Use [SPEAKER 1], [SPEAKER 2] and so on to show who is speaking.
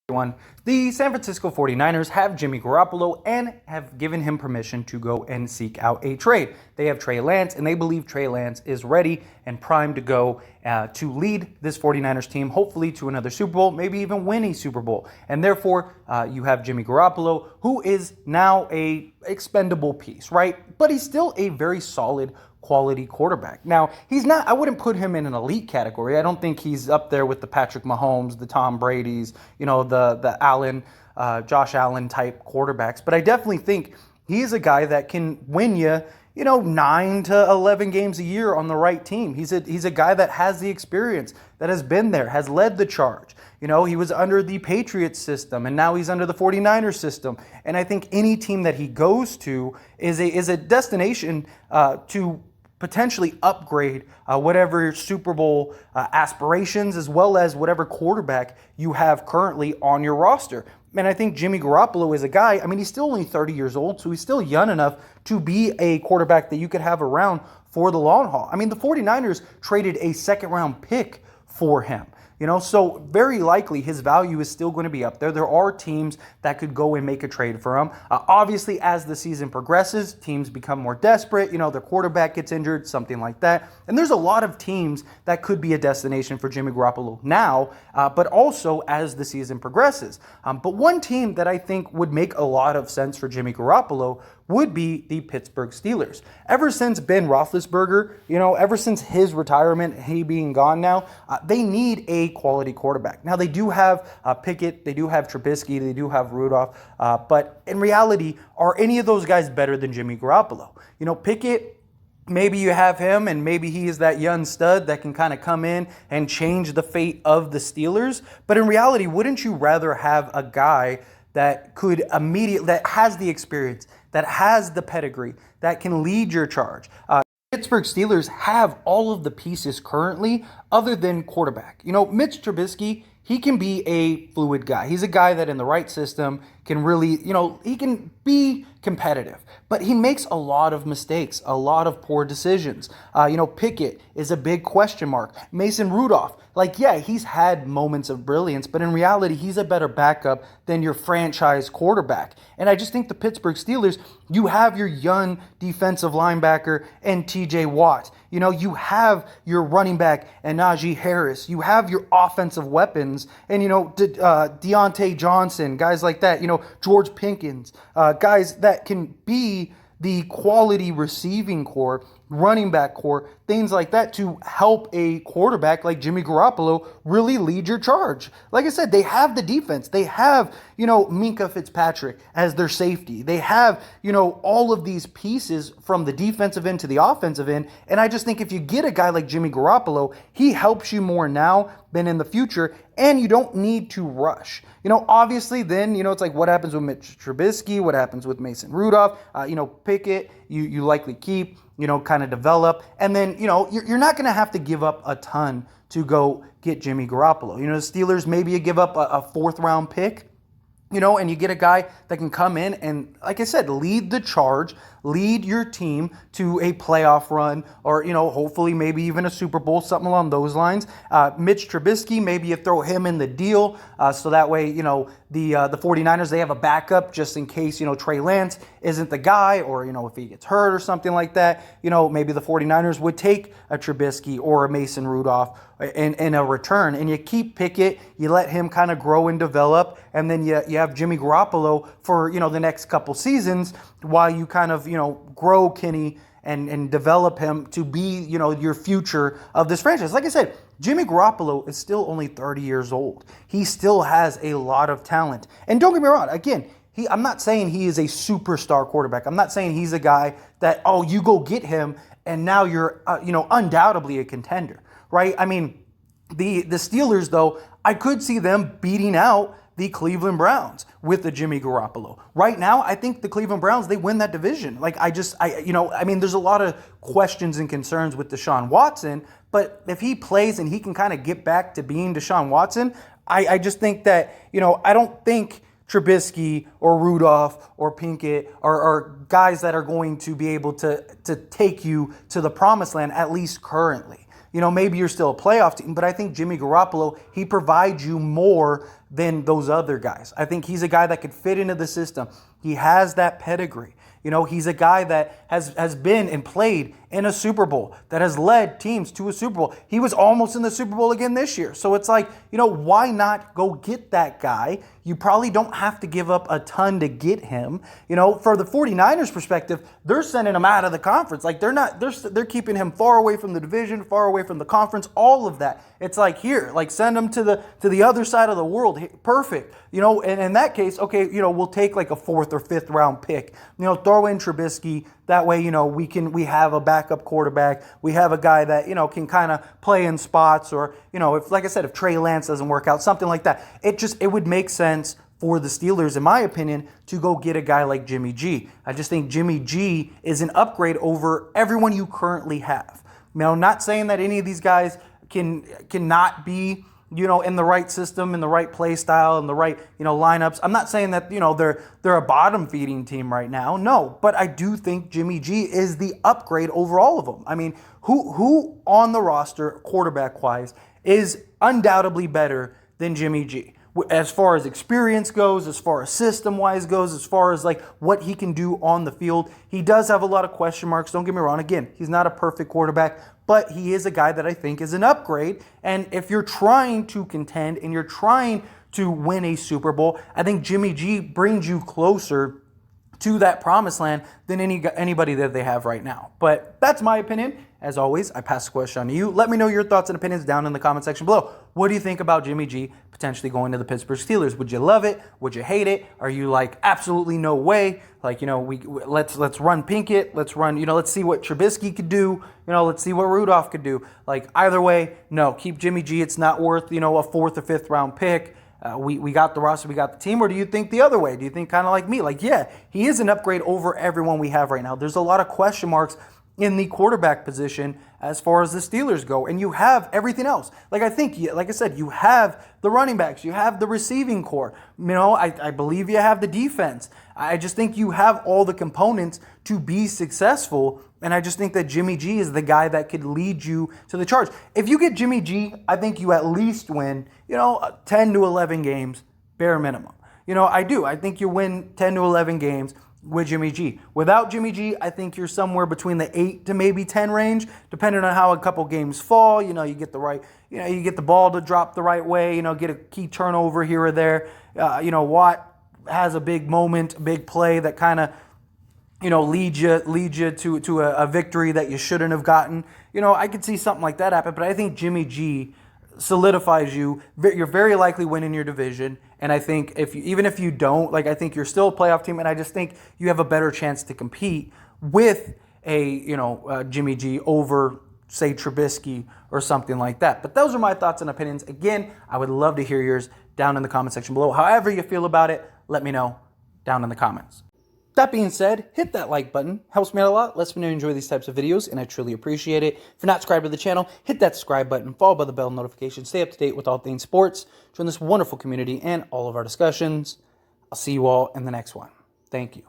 [SPEAKER 1] Everyone. The San Francisco 49ers have Jimmy Garoppolo and have given him permission to go and seek out a trade. They have Trey Lance, and they believe Trey Lance is ready and primed to go to lead this 49ers team, hopefully to another Super Bowl, maybe even win a Super Bowl. And therefore, you have Jimmy Garoppolo, who is now a expendable piece, right? But he's still a very solid quality quarterback. Now, he's not, I wouldn't put him in an elite category. I don't think he's up there with the Patrick Mahomes, the Tom Brady's, the Allen, Josh Allen type quarterbacks. But I definitely think he's a guy that can win you, 9 to 11 games a year on the right team. He's a guy that has the experience, that has been there, has led the charge. He was under the Patriots system, and now he's under the 49ers system. And I think any team that he goes to is a destination to potentially upgrade whatever Super Bowl aspirations, as well as whatever quarterback you have currently on your roster. And I think Jimmy Garoppolo is a guy, he's still only 30 years old, so he's still young enough to be a quarterback that you could have around for the long haul. The 49ers traded a second-round pick for him. So very likely his value is still going to be up there. There are teams that could go and make a trade for him. Obviously, as the season progresses, teams become more desperate. Their quarterback gets injured, something like that. And there's a lot of teams that could be a destination for Jimmy Garoppolo now, but also as the season progresses. But one team that I think would make a lot of sense for Jimmy Garoppolo would be the Pittsburgh Steelers. Ever since Ben Roethlisberger, ever since his retirement, he being gone now, they need a quality quarterback. Now, they do have Pickett, they do have Trubisky, they do have Rudolph, but in reality, are any of those guys better than Jimmy Garoppolo? Pickett, maybe you have him, and maybe he is that young stud that can kind of come in and change the fate of the Steelers. But in reality, wouldn't you rather have a guy that could that has the experience, that has the pedigree, that can lead your charge? Pittsburgh Steelers have all of the pieces currently other than quarterback. Mitch Trubisky, he can be a fluid guy. He's a guy that in the right system can really, he can be competitive. But he makes a lot of mistakes, a lot of poor decisions. Pickett is a big question mark. Mason Rudolph, he's had moments of brilliance, but in reality, he's a better backup than your franchise quarterback. And I just think the Pittsburgh Steelers, you have your young defensive linebacker and TJ Watt. You have your running back and Najee Harris. You have your offensive weapons and, Deontay Johnson, guys like that, George Pickens, guys that can be the quality receiving core, running back core, things like that to help a quarterback like Jimmy Garoppolo really lead your charge. Like I said, they have the defense. They have, Minkah Fitzpatrick as their safety. They have, all of these pieces from the defensive end to the offensive end. And I just think if you get a guy like Jimmy Garoppolo, he helps you more now than in the future, and you don't need to rush. Obviously then, it's like what happens with Mitch Trubisky, what happens with Mason Rudolph, Pickett, you likely keep, kind of develop. And then, you're not going to have to give up a ton to go get Jimmy Garoppolo. The Steelers, maybe you give up a fourth-round pick, and you get a guy that can come in and, like I said, lead the charge, lead your team to a playoff run or, hopefully maybe even a Super Bowl, something along those lines. Mitch Trubisky, maybe you throw him in the deal so that way, the 49ers, they have a backup just in case, Trey Lance isn't the guy or, if he gets hurt or something like that. Maybe the 49ers would take a Trubisky or a Mason Rudolph in a return. And you keep Pickett, you let him kind of grow and develop, and then you have Jimmy Garoppolo for, the next couple seasons while you kind of, grow Kenny and develop him to be, your future of this franchise. Like I said, Jimmy Garoppolo is still only 30 years old. He still has a lot of talent. And don't get me wrong, again, I'm not saying he is a superstar quarterback. I'm not saying he's a guy that, you go get him and now you're, undoubtedly a contender, right? The Steelers, though, I could see them beating out the Cleveland Browns with the Jimmy Garoppolo. Right now, I think the Cleveland Browns, they win that division. There's a lot of questions and concerns with Deshaun Watson, but if he plays and he can kind of get back to being Deshaun Watson, I just think that, I don't think Trubisky or Rudolph or Pinkett are guys that are going to be able to take you to the promised land, at least currently. Maybe you're still a playoff team, but I think Jimmy Garoppolo, he provides you more than those other guys. I think he's a guy that could fit into the system. He has that pedigree. You know, he's a guy that has been and played in a Super Bowl, that has led teams to a Super Bowl. He was almost in the Super Bowl again this year. So it's like, you know, why not go get that guy? You probably don't have to give up a ton to get him. You know, for the 49ers perspective, they're sending him out of the conference. Like they're keeping him far away from the division, far away from the conference, all of that. It's like, here, like send him to the other side of the world. Perfect. You know, and in that case, okay, you know, we'll take like a 4th or 5th round pick. You know, throw in Trubisky. That way, you know, we have a backup quarterback. We have a guy that, you know, can kind of play in spots, or, you know, if, like I said, if Trey Lance doesn't work out, something like that. It would make sense for the Steelers, in my opinion, to go get a guy like Jimmy G. I just think Jimmy G is an upgrade over everyone you currently have. Now, not saying that any of these guys cannot be, you know, in the right system, in the right play style, in the right, you know, lineups. I'm not saying that, you know, they're a bottom feeding team right now. No, but I do think Jimmy G is the upgrade over all of them. I mean, who on the roster, quarterback wise, is undoubtedly better than Jimmy G? As far as experience goes, as far as system-wise goes, as far as like what he can do on the field. He does have a lot of question marks, don't get me wrong. Again, he's not a perfect quarterback, but he is a guy that I think is an upgrade. And if you're trying to contend and you're trying to win a Super Bowl, I think Jimmy G brings you closer to that promised land than anybody that they have right now. But that's my opinion. As always, I pass the question on to you. Let me know your thoughts and opinions down in the comment section below. What do you think about Jimmy G potentially going to the Pittsburgh Steelers? Would you love it? Would you hate it? Are you like, absolutely no way? Like, you know, let's run Pinkett. Let's run, you know, let's see what Trubisky could do. You know, let's see what Rudolph could do. Like, either way, no, keep Jimmy G. It's not worth, you know, a 4th or 5th round pick. We got the roster, we got the team, or do you think the other way? Do you think kind of like me? Like, yeah, he is an upgrade over everyone we have right now. There's a lot of question marks in the quarterback position as far as the Steelers go, and you have everything else. Like, I think, like I said, you have the running backs, you have the receiving core. You know, I believe you have the defense. I just think you have all the components to be successful, and I just think that Jimmy G is the guy that could lead you to the charge. If you get Jimmy G, I think you at least win, you know, 10 to 11 games, bare minimum. You know, I do. I think you win 10 to 11 games with Jimmy G. Without Jimmy G, I think you're somewhere between the 8 to maybe 10 range, depending on how a couple games fall. You know, you get the right, you know, you get the ball to drop the right way, you know, get a key turnover here or there. You know, Watt has a big moment, a big play that kind of, you know, leads you to a victory that you shouldn't have gotten. You know, I could see something like that happen, but I think Jimmy G solidifies you. You're very likely winning your division, and I think even if you don't, like, I think you're still a playoff team, and I just think you have a better chance to compete with Jimmy G over, say, Trubisky or something like that. But those are my thoughts and opinions. Again, I would love to hear yours down in the comment section below. However you feel about it, let me know down in the comments. That being said, hit that like button. Helps me out a lot. Lets me know you enjoy these types of videos, and I truly appreciate it. If you're not subscribed to the channel, hit that subscribe button, followed by the bell notification. Stay up to date with all things sports. Join this wonderful community and all of our discussions. I'll see you all in the next one. Thank you.